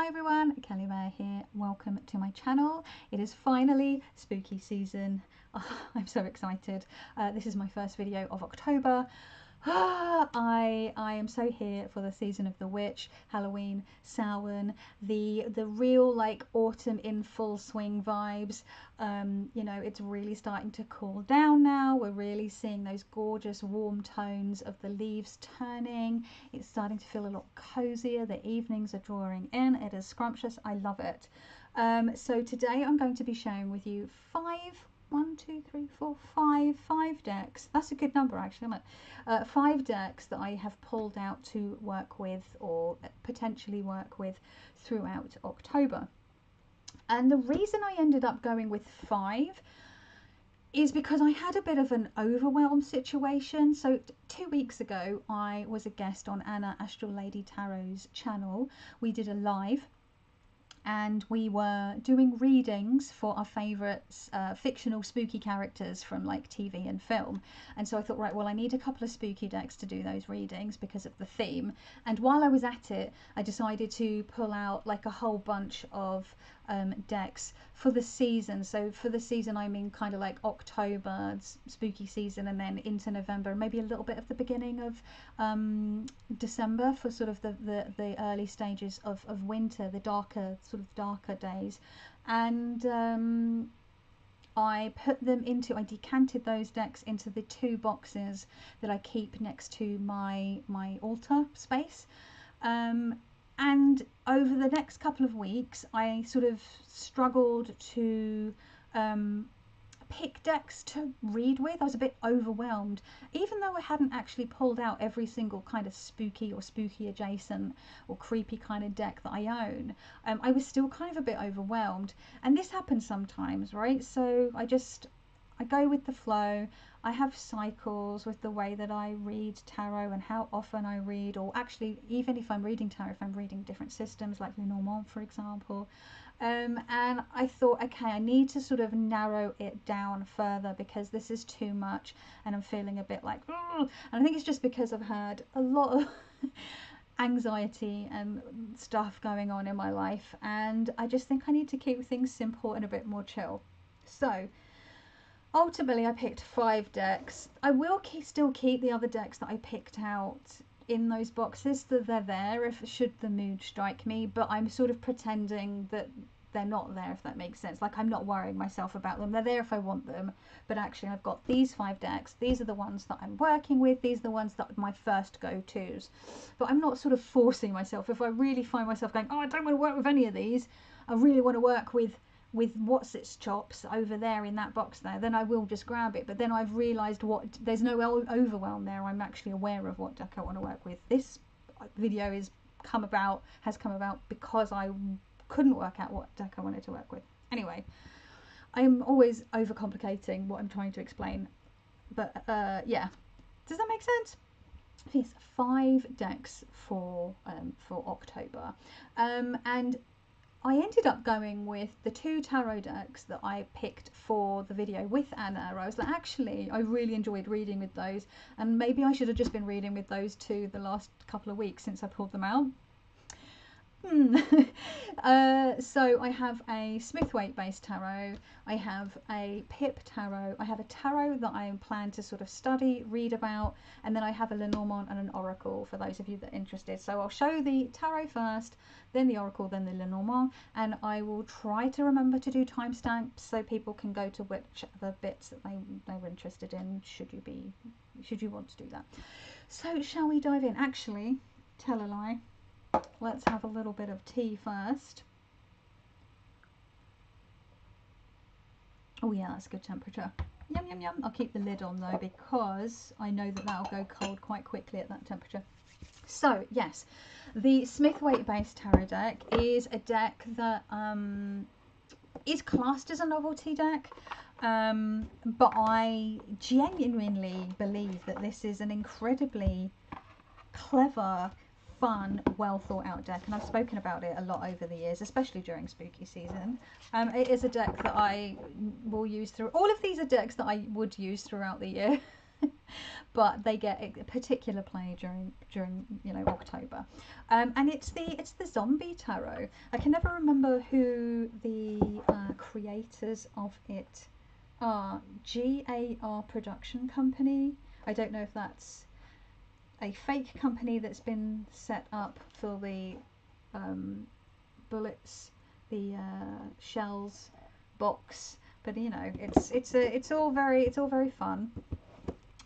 Hi everyone, Kelly Bear here. Welcome to my channel. It is finally spooky season. Oh, I'm so excited. This is my first video of October. I am so here for the season of the witch, Halloween, Samhain, the real like autumn in full swing vibes. You know, it's really starting to cool down now. We're really seeing those gorgeous warm tones of the leaves turning. It's starting to feel a lot cozier. The evenings are drawing in. It is scrumptious. I love it. So today I'm going to be sharing with you five decks. That's a good number actually, isn't it? 5 decks that I have pulled out to work with or potentially work with throughout October. And the reason I ended up going with 5 is because I had a bit of an overwhelm situation. So 2 weeks ago I was a guest on Anna Astral Lady Tarot's channel. We did a live and we were doing readings for our favourite fictional spooky characters from like TV and film. And so I thought, right, well, I need a couple of spooky decks to do those readings because of the theme. And while I was at it, I decided to pull out like a whole bunch of decks for the season. So for the season I mean kind of like October, spooky season, and then into November, and maybe a little bit of the beginning of December for sort of the early stages of winter, the darker days. And I decanted those decks into the 2 boxes that I keep next to my altar space. And over the next couple of weeks, I sort of struggled to pick decks to read with. I was a bit overwhelmed, even though I hadn't actually pulled out every single kind of spooky or spooky adjacent or creepy kind of deck that I own. I was still kind of a bit overwhelmed, and this happens sometimes, right? So I go with the flow. I have cycles with the way that I read tarot and how often I read, or actually even if I'm reading tarot, if I'm reading different systems like Lenormand, for example. And I thought, okay, I need to sort of narrow it down further because this is too much and I'm feeling a bit like, ugh. And I think it's just because I've had a lot of anxiety and stuff going on in my life, and I just think I need to keep things simple and a bit more chill. So ultimately I picked 5 decks. I will still keep the other decks that I picked out in those boxes, that they're there if should the mood strike me, but I'm sort of pretending that they're not there, if that makes sense. Like, I'm not worrying myself about them. They're there if I want them, but actually I've got these 5 decks. These are the ones that I'm working with. These are the ones that are my first go-tos, but I'm not sort of forcing myself. If I really find myself going, oh, I don't want to work with any of these, I really want to work with what's its chops over there in that box there, then I will just grab it. But then I've realised there's no overwhelm there. I'm actually aware of what deck I want to work with. This video has come about because I couldn't work out what deck I wanted to work with. Anyway, I'm always overcomplicating what I'm trying to explain, but yeah, does that make sense? Yes, 5 decks for October, and I ended up going with the 2 tarot decks that I picked for the video with Anna. I was like, actually, I really enjoyed reading with those, and maybe I should have just been reading with those 2 the last couple of weeks since I pulled them out. So I have a Smith-Waite based tarot, I have a Pip tarot, I have a tarot that I plan to sort of study, read about, and then I have a Lenormand and an oracle for those of you that are interested. So I'll show the tarot first, then the oracle, then the Lenormand, and I will try to remember to do timestamps so people can go to whichever bits that they were interested in, should you want to do that. So shall we dive in? Actually, tell a lie. Let's have a little bit of tea first. Oh yeah, that's a good temperature. Yum, yum, yum. I'll keep the lid on though, because I know that that'll go cold quite quickly at that temperature. So yes, the Smith-Waite based tarot deck is a deck that is classed as a novelty deck, but I genuinely believe that this is an incredibly clever, fun, well thought out deck, and I've spoken about it a lot over the years, especially during spooky season. It is a deck that I will use through, all of these are decks that I would use throughout the year. but they get a particular play during you know, October. And it's the zombie tarot. I can never remember who the creators of it are. GAR Production Company. I don't know if that's a fake company that's been set up for the bullets, the shells box, but you know, it's all very fun.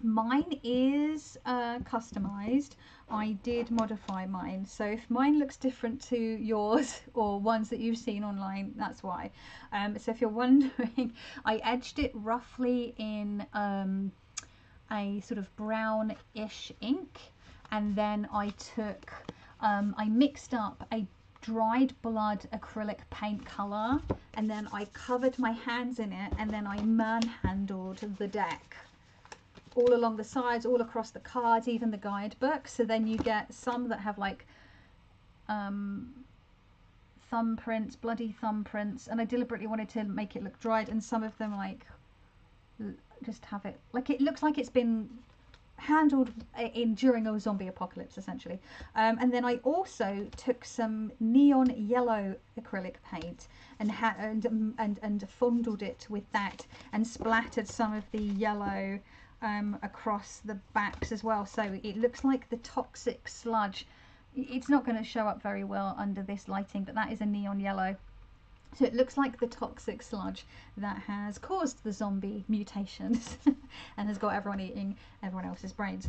Mine is customized. I did modify mine, so if mine looks different to yours or ones that you've seen online, that's why. So if you're wondering, I edged it roughly in a sort of brownish ink, and then I took I mixed up a dried blood acrylic paint color, and then I covered my hands in it, and then I manhandled the deck all along the sides, all across the cards, even the guidebook. So then you get some that have like thumbprints, bloody thumbprints, and I deliberately wanted to make it look dried, and some of them like just have it like it looks like it's been handled in during a zombie apocalypse, essentially. And then I also took some neon yellow acrylic paint and fondled it with that, and splattered some of the yellow across the backs as well, so it looks like the toxic sludge. It's not going to show up very well under this lighting, but that is a neon yellow. So it looks like the toxic sludge that has caused the zombie mutations and has got everyone eating everyone else's brains.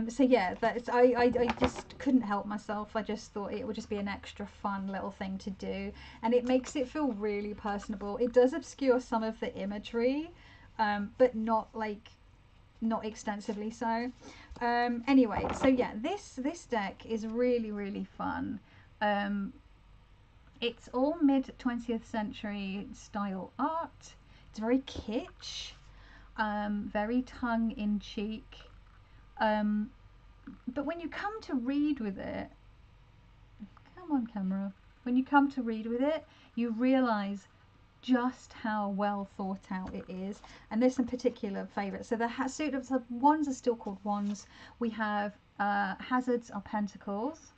So yeah, that's, I just couldn't help myself. I just thought it would just be an extra fun little thing to do. And it makes it feel really personable. It does obscure some of the imagery, but not extensively so. Anyway, so yeah, this deck is really fun. It's all mid 20th century style art. It's very kitsch, very tongue-in-cheek. But when you come to read with it, come on camera, when you come to read with it, you realise just how well thought out it is. And there's some particular favourites. So the wands are still called wands. We have hazards are pentacles.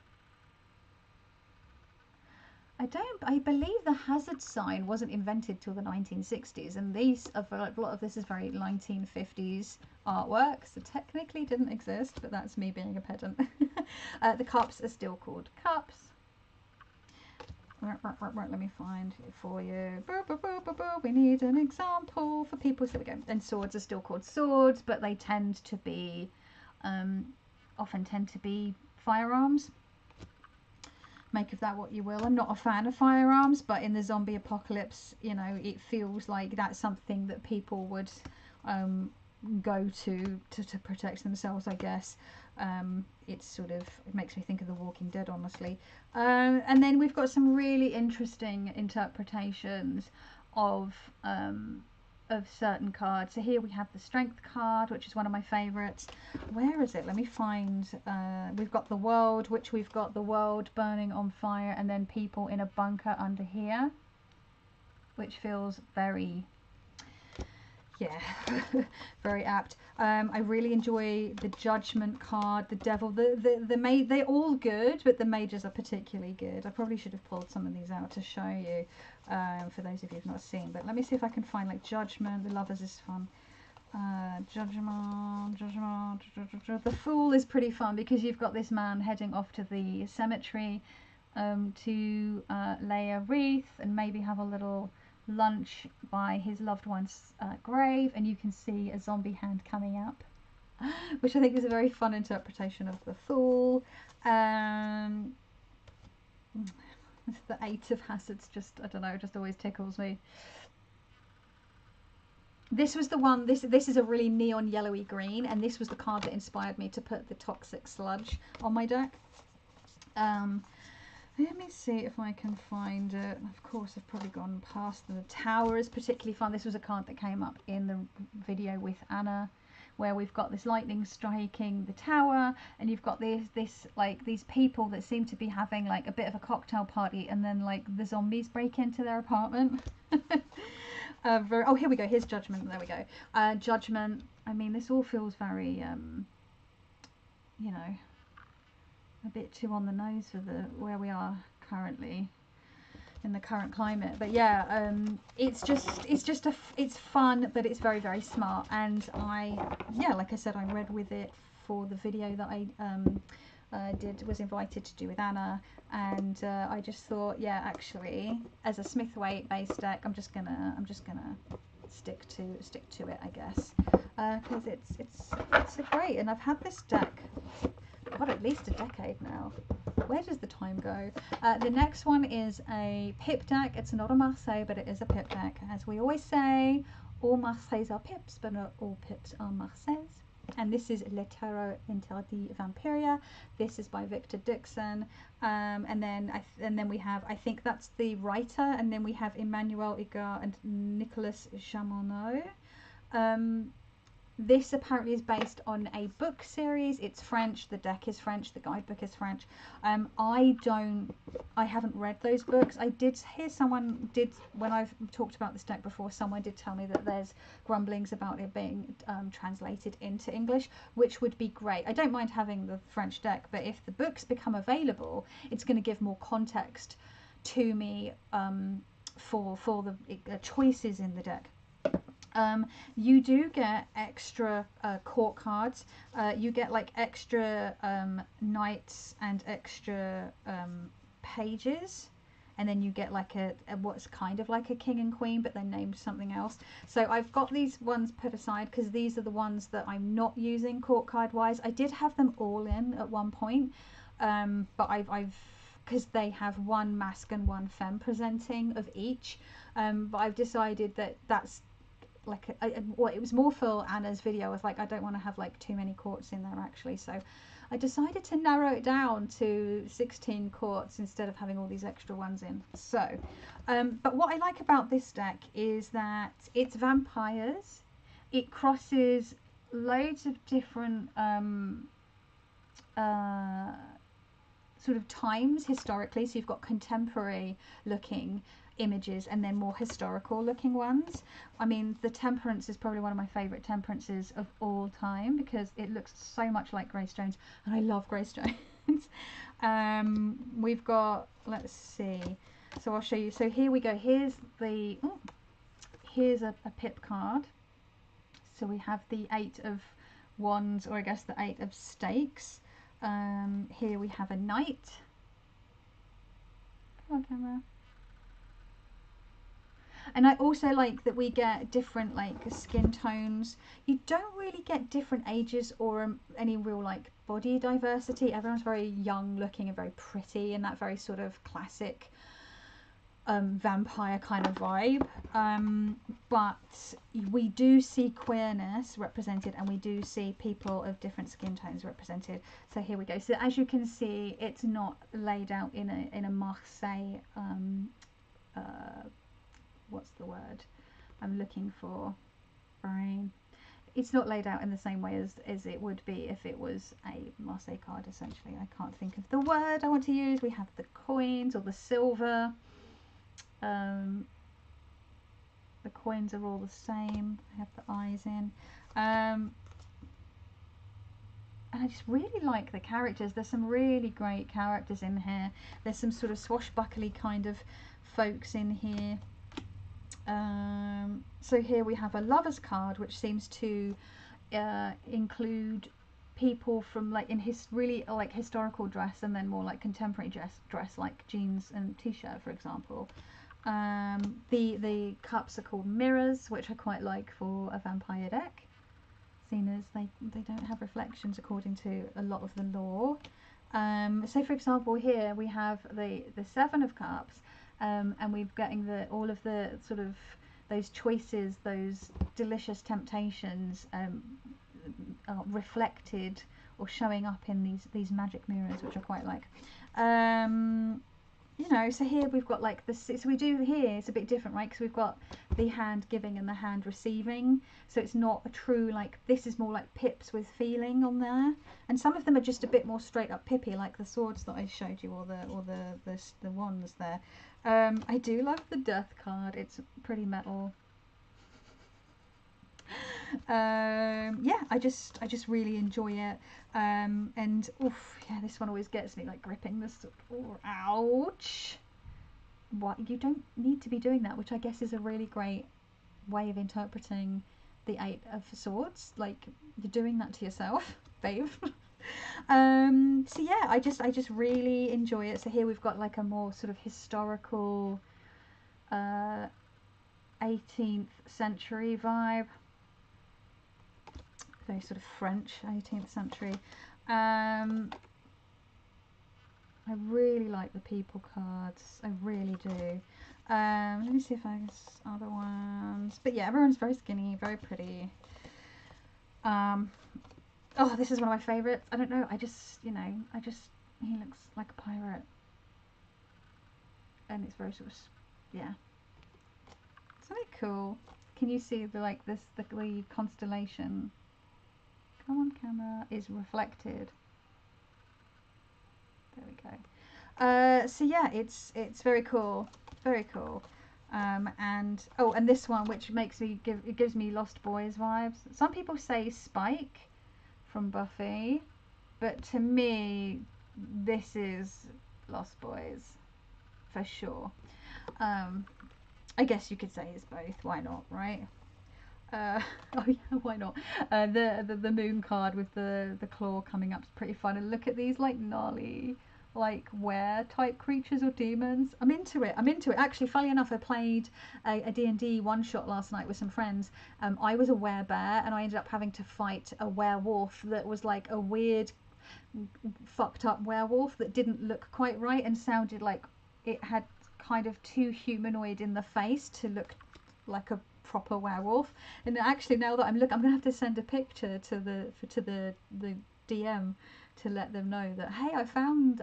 I believe the hazard sign wasn't invented till the 1960s, and a lot of this is very 1950s artwork, so technically didn't exist, but that's me being a pedant. The cups are still called cups. Right, let me find it for you. We need an example for people. So we go. And swords are still called swords, but they tend to be, often tend to be firearms. Make of that what you will. I'm not a fan of firearms, but in the zombie apocalypse, you know, it feels like that's something that people would go to protect themselves, I guess. It makes me think of The Walking Dead, honestly. And then we've got some really interesting interpretations of certain cards. So here we have the Strength card, which is one of my favourites. Where is it? Let me find. We've got the World, which we've got the world burning on fire, and then people in a bunker under here, which feels very, yeah, very apt. I really enjoy the Judgment card, the Devil, the Mage. They're all good, but the Mages are particularly good. I probably should have pulled some of these out to show you, for those of you who've not seen. But let me see if I can find like Judgment. The Lovers is fun. Judgment. The Fool is pretty fun because you've got this man heading off to the cemetery to lay a wreath and maybe have a little lunch by his loved one's grave, and you can see a zombie hand coming up, which I think is a very fun interpretation of the Fool. The Eight of Hazards, just, I don't know, just always tickles me. This was the one, this is a really neon yellowy green, and this was the card that inspired me to put the Toxic Sludge on my deck. Let me see if I can find it. Of course, I've probably gone past them. The Tower is particularly fun. This was a card that came up in the video with Anna, where we've got this lightning striking the tower, and you've got these people that seem to be having like a bit of a cocktail party, and then like the zombies break into their apartment. Oh, here we go. Here's Judgment. There we go. Judgment. I mean, this all feels very, you know, a bit too on the nose for where we are currently in the current climate. But yeah, it's fun, but it's very, very smart. And like I said, I read with it for the video that I was invited to do with Anna, and I just thought, yeah, actually, as a Smithwaite based deck, I'm just gonna stick to it, I guess, because it's great, and I've had this deck, God, at least a decade now. Where does the time go? The next one is a pip deck. It's not a Marseille, but it is a pip deck. As we always say, all Marseilles are pips, but not all pips are Marseilles. And this is Le Tarot Interdit Vampiria. This is by Victor Dixon. And then we have, I think that's the writer, and then we have Emmanuel Igard and Nicolas Chamonot. This apparently is based on a book series. It's French, the deck is French, the guidebook is French. I haven't read those books. I did hear when I've talked about this deck before, someone did tell me that there's grumblings about it being translated into English, which would be great. I don't mind having the French deck, but if the books become available, it's going to give more context to me for the choices in the deck. You do get extra court cards. You get like extra knights and extra pages, and then you get like a what's kind of like a king and queen, but they're named something else. So I've got these ones put aside because these are the ones that I'm not using court card wise. I did have them all in at one point, but I've because they have one masc and one femme presenting of each, but I've decided that that's like it was more for Anna's video. I was like, I don't want to have like too many courts in there actually, so I decided to narrow it down to 16 courts instead of having all these extra ones in. So but what I like about this deck is that it's vampires. It crosses loads of different sort of times historically, so you've got contemporary looking images and then more historical looking ones. I mean, the Temperance is probably one of my favourite Temperances of all time because it looks so much like Grace Jones, and I love Grace Jones. We've got, let's see, so I'll show you. So here we go. Here's a pip card. So we have the 8 of Wands, or I guess the 8 of Stakes. Here we have a Knight. Come on, camera. And I also like that we get different like skin tones. You don't really get different ages or any real like body diversity. Everyone's very young looking and very pretty, and that very sort of classic vampire kind of vibe. But we do see queerness represented, and we do see people of different skin tones represented. So here we go. So as you can see, it's not laid out in a Marseille what's the word I'm looking for, brain. It's not laid out in the same way as it would be if it was a Marseille card, essentially. I can't think of the word I want to use. We have the coins or the silver. The coins are all the same. I have the eyes in. And I just really like the characters. There's some really great characters in here. There's some sort of swashbuckly kind of folks in here. So here we have a Lover's card, which seems to include people from like in really like historical dress, and then more like contemporary dress like jeans and t-shirt, for example. The cups are called mirrors, which I quite like for a vampire deck, seeing as they don't have reflections according to a lot of the lore. So for example, here we have the 7 of Cups. And we're getting all of the sort of those choices, those delicious temptations are reflected or showing up in these magic mirrors, which I quite like. You know, so here we've got like this. So we do here. It's a bit different, right? Because we've got the hand giving and the hand receiving. So it's not a true like. This is more like pips with feeling on there, and some of them are just a bit more straight up pippy, like the swords that I showed you, or the wands there. I do love the Death card. It's pretty metal. Yeah, I just really enjoy it. And oof, yeah, this one always gets me, like gripping this. Oh, ouch! What, you don't need to be doing that, which I guess is a really great way of interpreting the Eight of Swords. Like, you're doing that to yourself, babe. So yeah, I just really enjoy it. So here we've got like a more sort of historical 18th century vibe, very sort of French 18th century. I really like the people cards, I really do. Let me see if I guess other ones, but yeah, everyone's very skinny, very pretty. Oh, this is one of my favourites. I don't know, I just, you know, he looks like a pirate, and it's very sort of, yeah, isn't it cool? Can you see the, like, this, the constellation, come on camera, is reflected. There we go. So yeah, it's very cool, very cool. And oh, and this one, which makes me it gives me Lost Boys vibes. Some people say Spike from Buffy, but to me, this is Lost Boys for sure. I guess you could say it's both. Why not, right? Oh yeah, why not? The moon card with the claw coming up is pretty fun. And look at these, like, gnarly, like, were type creatures or demons. I'm into it. I'm into it. Actually, funnily enough, I played a D&D one shot last night with some friends. I was a werebear, and I ended up having to fight a werewolf that was like a weird, fucked up werewolf that didn't look quite right and sounded like it had kind of too humanoid in the face to look like a proper werewolf. And actually, now that I'm gonna have to send a picture to the DM to let them know that, hey, I found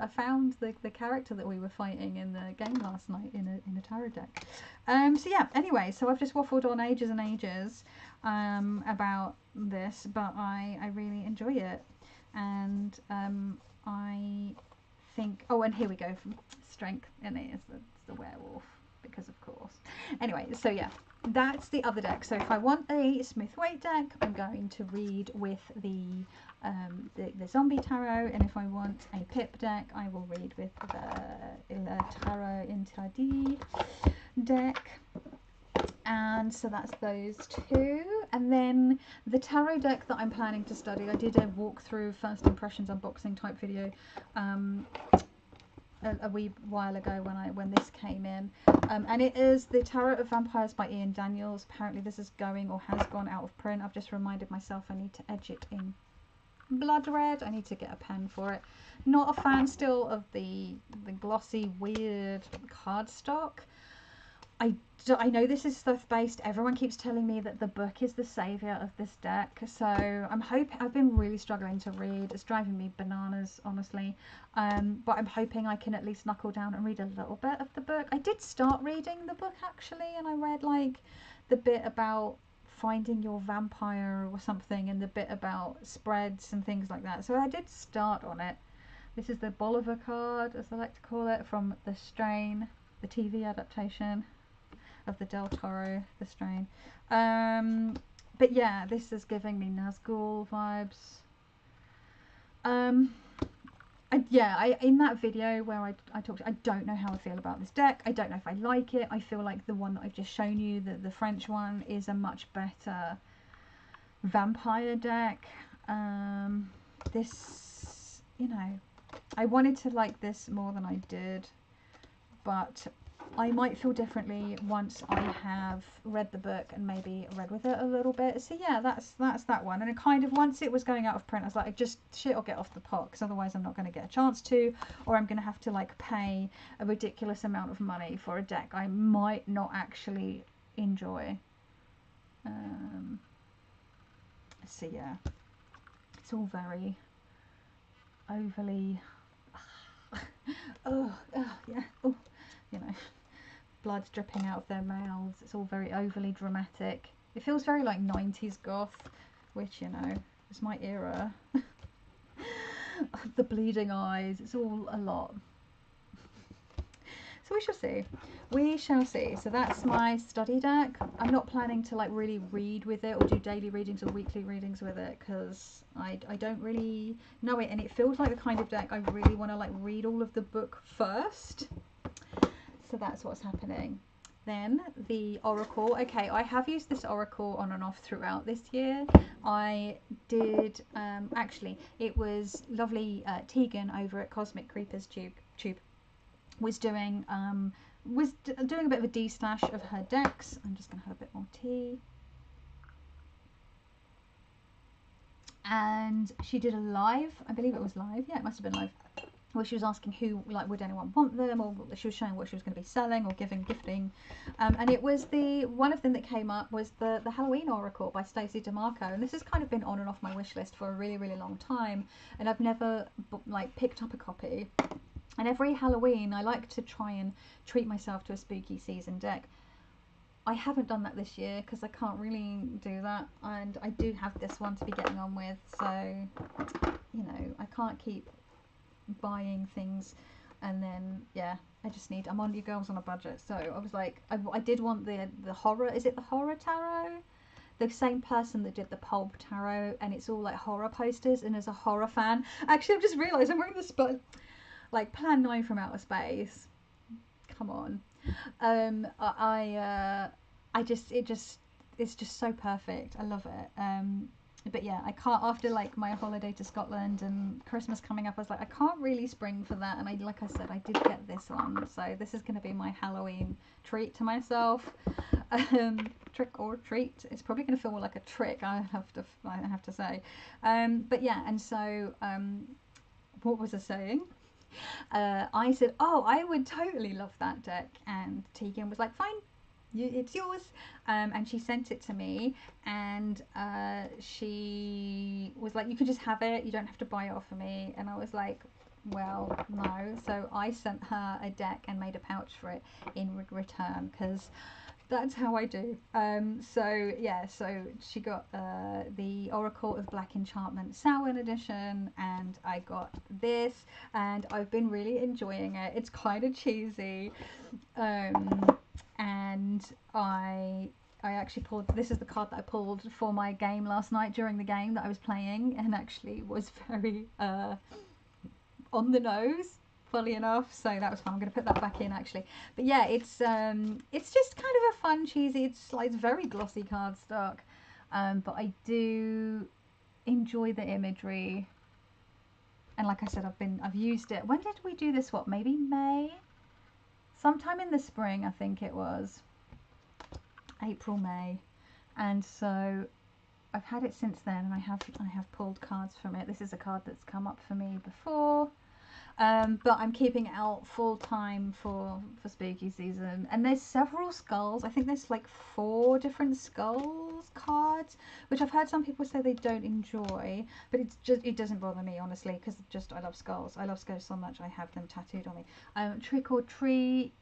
the character that we were fighting in the game last night in a tarot deck. So yeah, anyway, so I've just waffled on ages and ages about this, but I really enjoy it. And I think, oh, and here we go, from strength, and it's the werewolf, because of course. Anyway, so yeah, that's the other deck. So if I want a Smith-Waite deck, I'm going to read with the zombie tarot, and if I want a Pip deck, I will read with the tarot interdit deck. And so that's those two. And then the tarot deck that I'm planning to study, I did a walkthrough, first impressions unboxing type video a wee while ago when this came in, and it is the Tarot of Vampires by Ian Daniels. Apparently this is going, or has gone, out of print. I've just reminded myself I need to edge it in blood red. I need to get a pen for it. Not a fan still of the glossy weird cardstock. I know this is stuff based. Everyone keeps telling me that the book is the saviour of this deck, so I'm hoping. I've been really struggling to read. It's driving me bananas, honestly. But I'm hoping I can at least knuckle down and read a little bit of the book. I did start reading the book actually, and I read like the bit about finding your vampire or something, and the bit about spreads and things like that. So I did start on it. This is the Bolivar card, as I like to call it, from The Strain, the TV adaptation of the Del Toro, The Strain. But yeah, this is giving me Nazgul vibes. In that video where I talked, I don't know how I feel about this deck. I don't know if I like it. I feel like the one that I've just shown you, the French one, is a much better vampire deck. This, you know, I wanted to like this more than I did, but I might feel differently once I have read the book and maybe read with it a little bit. So yeah, that's that one. And it kind of, once it was going out of print, I was like, just shit or get off the pot, because otherwise I'm not going to get a chance to, or I'm going to have to like pay a ridiculous amount of money for a deck I might not actually enjoy. So yeah, it's all very overly oh yeah, oh, you know, blood dripping out of their mouths. It's all very overly dramatic. It feels very like 90s goth, which, you know, is my era. The bleeding eyes, it's all a lot. So we shall see. We shall see. So that's my study deck. I'm not planning to like really read with it or do daily readings or weekly readings with it because I don't really know it, and it feels like the kind of deck I really want to like read all of the book first. So that's what's happening. Then the oracle. Okay, I have used this oracle on and off throughout this year. I did actually, it was lovely. Tegan over at Cosmic Creepers Tube was doing doing a bit of a de-slash of her decks. I'm just gonna have a bit more tea. And she did a live, I believe it was live, yeah, it must have been live, where she was asking who, like, would anyone want them, or she was showing what she was going to be selling or gifting. And it was one of them that came up was the Halloween Oracle by Stacey DeMarco, and this has kind of been on and off my wish list for a really, really long time, and I've never like picked up a copy. And every Halloween I like to try and treat myself to a spooky season deck. I haven't done that this year because I can't really do that, and I do have this one to be getting on with, so you know, I can't keep buying things and then I'm on you girls on a budget. So I was like, I did want the horror, is it the horror tarot, the same person that did the pulp tarot, and it's all like horror posters, and as a horror fan, actually I've just realized I'm wearing this like Plan 9 from Outer Space, come on. It's just so perfect. I love it. But yeah, I can't, after like my holiday to Scotland and Christmas coming up, I was like, I can't really spring for that. And like I said, I did get this one, so this is going to be my Halloween treat to myself. Trick or treat. It's probably going to feel more like a trick, I have to say. But yeah, and so what was I saying? I said, oh, I would totally love that deck, and Tegan was like, fine, it's yours. And she sent it to me, and she was like, you can just have it, you don't have to buy it off of me. And I was like, well, no. So I sent her a deck and made a pouch for it in return, because that's how I do. So yeah, so she got the Oracle of Black Enchantment Samhain edition, and I got this, and I've been really enjoying it. It's kind of cheesy, and I actually pulled, this is the card that I pulled for my game last night during the game that I was playing, and actually was very on the nose, funny enough, so that was fun. I'm going to put that back in actually. But yeah, it's just kind of a fun, cheesy, it's very glossy cardstock, but I do enjoy the imagery, and like I said, I've used it. When did we do this? What, maybe May? Sometime in the spring, I think it was April, May, and so I've had it since then, and I have pulled cards from it. This is a card that's come up for me before. But I'm keeping it out full time for spooky season, and there's several skulls. I think there's like 4 different skulls cards, which I've heard some people say they don't enjoy, but it doesn't bother me, honestly, because I love skulls. I love skulls so much I have them tattooed on me. Trick or Treat,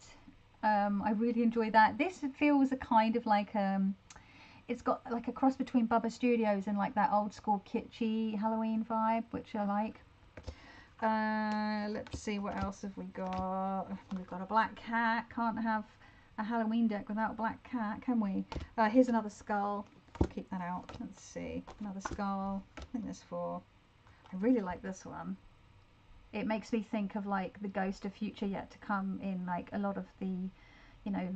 I really enjoy that. This feels a kind of like it's got like a cross between Bubba Studios and like that old school kitschy Halloween vibe, which I like. Let's see, what else have we got? We've got a black cat. Can't have a Halloween deck without a black cat, can we? Here's another skull. Keep that out. Let's see, another skull. I think there's 4. I really like this one. It makes me think of like the ghost of future yet to come in like a lot of the, you know,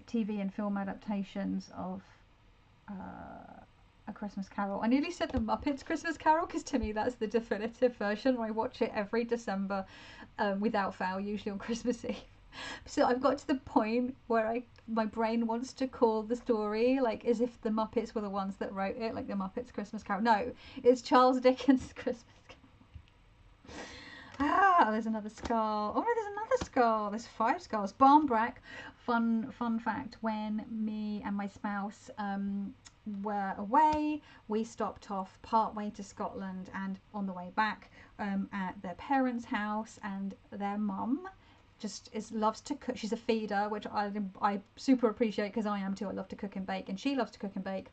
TV and film adaptations of A Christmas Carol. I nearly said the Muppets Christmas Carol, because to me that's the definitive version. I watch it every December without fail, usually on Christmas Eve. So I've got to the point where my brain wants to call the story like as if the Muppets were the ones that wrote it, like the Muppets Christmas Carol. No, it's Charles Dickens' Christmas Carol. Ah, there's another skull. Oh no, there's another skull. There's 5 skulls. Barmbrack. Fun fact, when me and my spouse were away, we stopped off part way to Scotland, and on the way back at their parents' house, and their mum just loves to cook. She's a feeder, which I super appreciate, because I am too. I love to cook and bake, and she loves to cook and bake.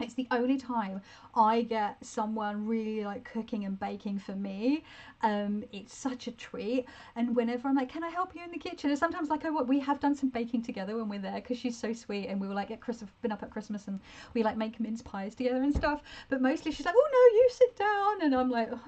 It's the only time I get someone really like cooking and baking for me. It's such a treat. And whenever I'm like, can I help you in the kitchen? And sometimes like we have done some baking together when we're there because she's so sweet. And we were like at Christmas, been up at Christmas, and we like make mince pies together and stuff. But mostly she's like, oh no, you sit down. And I'm like, oh,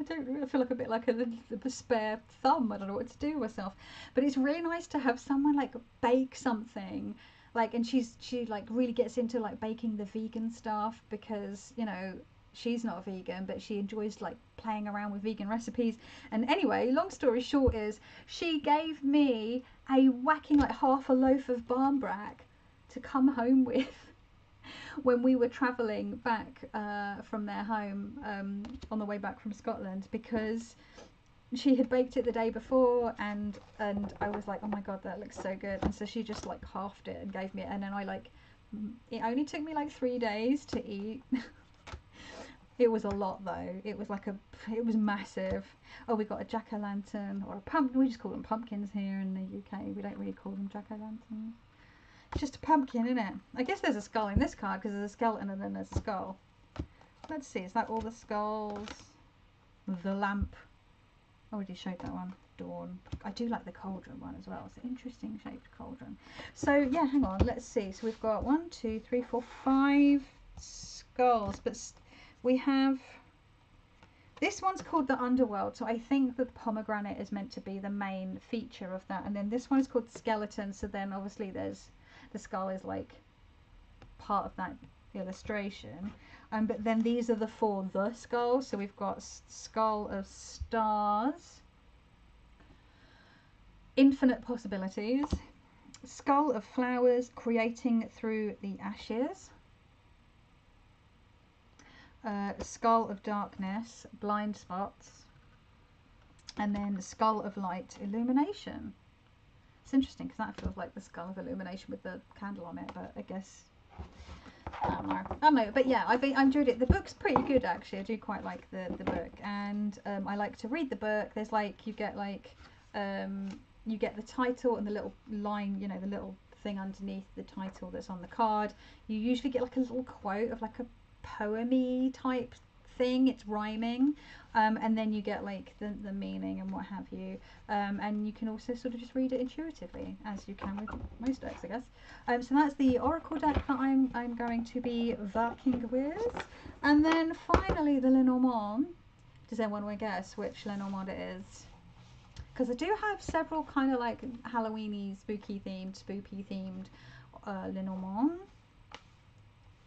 I feel like a bit like a spare thumb. I don't know what to do with myself. But it's really nice to have someone like bake something like, and she like really gets into like baking the vegan stuff because, you know, she's not a vegan, but she enjoys like playing around with vegan recipes. And anyway, long story short is she gave me a whacking like half a loaf of barmbrack to come home with when we were traveling back from their home on the way back from Scotland, because she had baked it the day before, and I was like, oh my god, that looks so good. And so she just like halved it and gave me it, and then I like, it only took me like 3 days to eat. It was a lot though. It was like it was massive. Oh, we got a jack-o'-lantern, or a pumpkin. We just call them pumpkins here in the UK. We don't really call them jack-o'-lanterns. It's just a pumpkin, isn't it? I guess there's a skull in this card because there's a skeleton and then there's a skull. Let's see, is that all the skulls? The lamp. I already showed that one. Dawn. I do like the cauldron one as well. It's an interesting shaped cauldron. So yeah, hang on. Let's see. So we've got 1, 2, 3, 4, 5 skulls, but we have. This one's called the Underworld, so I think the pomegranate is meant to be the main feature of that. And then this one is called Skeleton. So then obviously there's the skull is like part of that illustration. But then these are the 4 the skulls. So we've got Skull of Stars, Infinite Possibilities, Skull of Flowers, Creating Through the Ashes, Skull of Darkness, Blind Spots, and then Skull of Light, Illumination. It's interesting because that feels like the Skull of Illumination with the candle on it, but I guess I don't know, but yeah, I enjoyed it. The book's pretty good actually. I do quite like the book, and I like to read the book. There's like, you get like you get the title and the little line, you know, the little thing underneath the title that's on the card. You usually get like a little quote of like a poemy type thing. It's rhyming, and then you get like the meaning and what have you, and you can also sort of just read it intuitively, as you can with most decks, I guess. So that's the Oracle deck that I'm going to be working with. And then finally the Lenormand. Does anyone want to guess which Lenormand it is? Because I do have several kind of like Halloweeny, spooky themed Lenormand.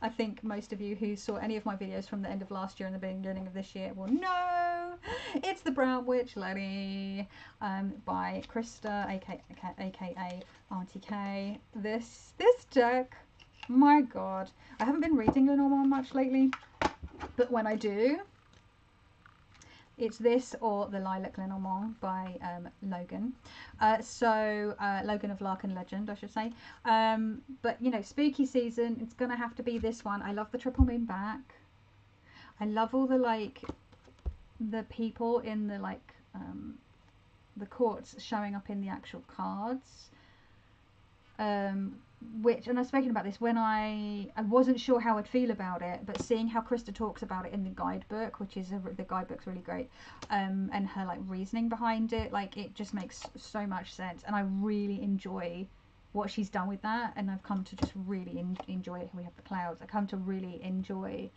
I think most of you who saw any of my videos from the end of last year and the beginning of this year will know it's the Brown Witch Lenny, by Krista, aka Auntie K. This deck, my god, I haven't been reading Lenormand much lately, but when I do, it's this or the Lilac Lenormand by Logan. Logan of Lark and Legend, I should say. But you know, spooky season, it's gonna have to be this one. I love the triple moon back. I love all the like the people in the like the courts showing up in the actual cards. Which, and I've spoken about this when I wasn't sure how I'd feel about it, but seeing how Krista talks about it in the guidebook, which is the guidebook's really great, and her like reasoning behind it, like it just makes so much sense, and I really enjoy what she's done with that, and I've come to just really enjoy it. We have the clouds. I come to really enjoy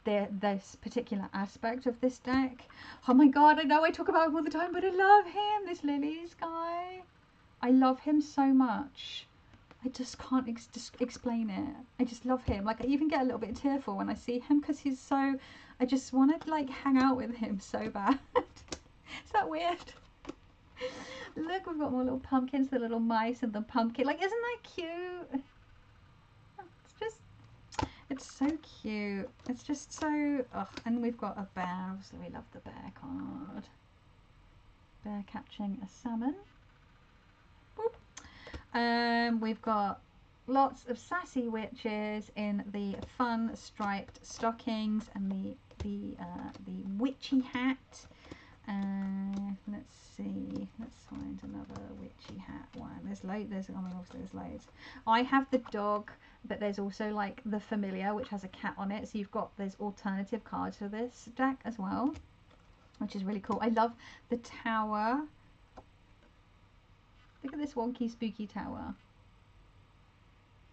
this particular aspect of this deck. Oh my god, I know I talk about him all the time, but I love him. This Lilies guy, I love him so much. I just can't explain it. I just love him. Like, I even get a little bit tearful when I see him because he's so... I just want to, like, hang out with him so bad. Is that weird? Look, we've got more little pumpkins, the little mice and the pumpkin. Like, isn't that cute? It's just... It's so cute. It's just so... Ugh. And we've got a bear. So we love the bear card. Bear catching a salmon. Boop. We've got lots of sassy witches in the fun striped stockings and the witchy hat. Let's see. Let's find another witchy hat one. There's loads. I mean, obviously there's loads. I have the dog but there's also like the familiar, which has a cat on it. So there's alternative cards for this deck as well, which is really cool. I love the tower. Look at this wonky spooky tower.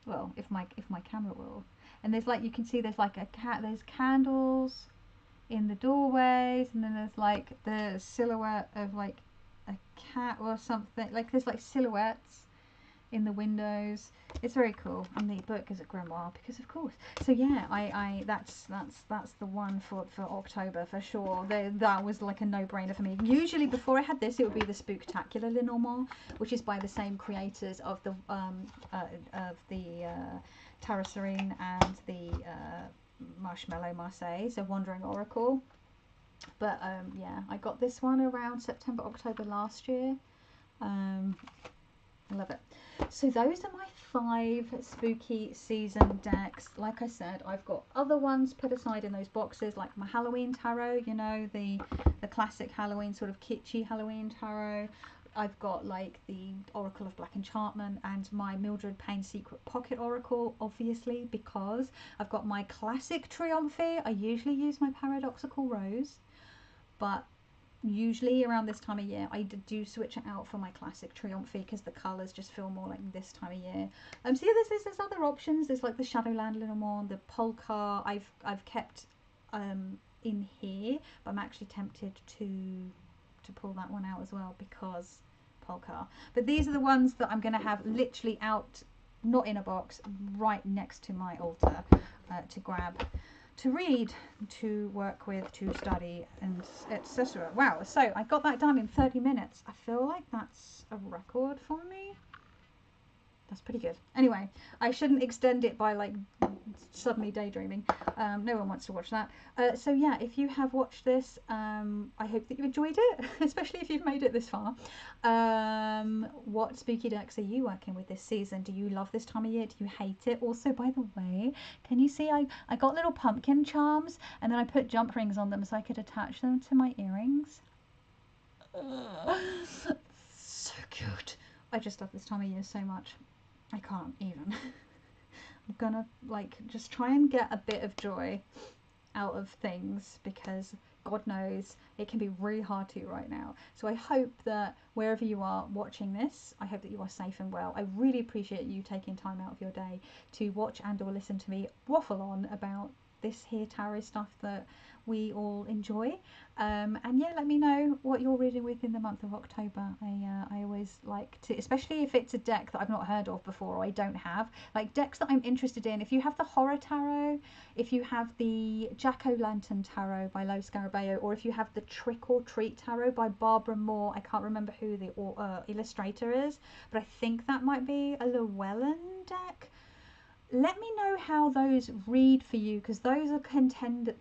Well, if my camera will. And there's like, you can see there's like a cat, there's candles in the doorways, and then there's like the silhouette of like a cat or something. Like there's like silhouettes in the windows. It's very cool. And the book is a grimoire because of course. So yeah, that's the one for October for sure. That was like a no-brainer for me. Usually before I had this, it would be the Spooktacular Lenormand, which is by the same creators of the Terra Serene and the Marshmallow Marseille, so Wandering Oracle. But yeah, I got this one around September, October last year. I love it. So those are my 5 spooky season decks. Like I said, I've got other ones put aside in those boxes, like my Halloween tarot, you know, the classic Halloween, sort of kitschy Halloween tarot. I've got like the Oracle of Black Enchantment and my Mildred Payne Secret Pocket Oracle, obviously, because I've got my classic Triumphe. I usually use my Paradoxical Rose, but usually around this time of year I do switch it out for my classic Triumphe because the colours just feel more like this time of year. So yeah, there's other options. There's like the Shadowland Lenormand, the Polka I've kept in here, but I'm actually tempted to pull that one out as well because Polka. But these are the ones that I'm going to have literally out, not in a box, right next to my altar to grab, to read, to work with, to study, and etc. Wow, so I got that done in 30 minutes. I feel like that's a record for me. That's pretty good. Anyway, I shouldn't extend it by like suddenly daydreaming. No one wants to watch that. So yeah, if you have watched this, I hope that you enjoyed it, especially if you've made it this far. What spooky decks are you working with this season? Do you love this time of year? Do you hate it? Also, by the way, can you see I got little pumpkin charms, and then I put jump rings on them so I could attach them to my earrings. So cute. I just love this time of year so much. I can't even. I'm gonna like just try and get a bit of joy out of things because God knows it can be really hard to right now. So I hope that wherever you are watching this, I hope that you are safe and well. I really appreciate you taking time out of your day to watch and or listen to me waffle on about this here tarot stuff that we all enjoy. And yeah, let me know what you're reading with in the month of October. I always like to, especially if it's a deck that I've not heard of before or I don't have, like decks that I'm interested in. If you have the Horror Tarot, if you have the Jack-O-Lantern Tarot by Lo Scarabeo, or if you have the Trick or Treat Tarot by Barbara Moore, I can't remember who the illustrator is, but I think that might be a Llewellyn deck. Let me know how those read for you, because those are contenders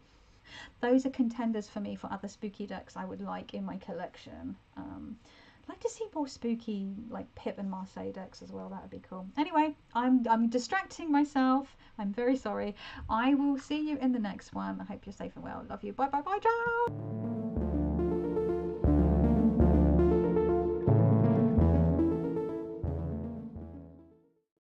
for me for other spooky decks I would like in my collection. I'd like to see more spooky like Pip and Marseille decks as well. That would be cool. Anyway, I'm distracting myself. I'm very sorry. I will see you in the next one. I hope you're safe and well. Love you. Bye bye bye. Ciao.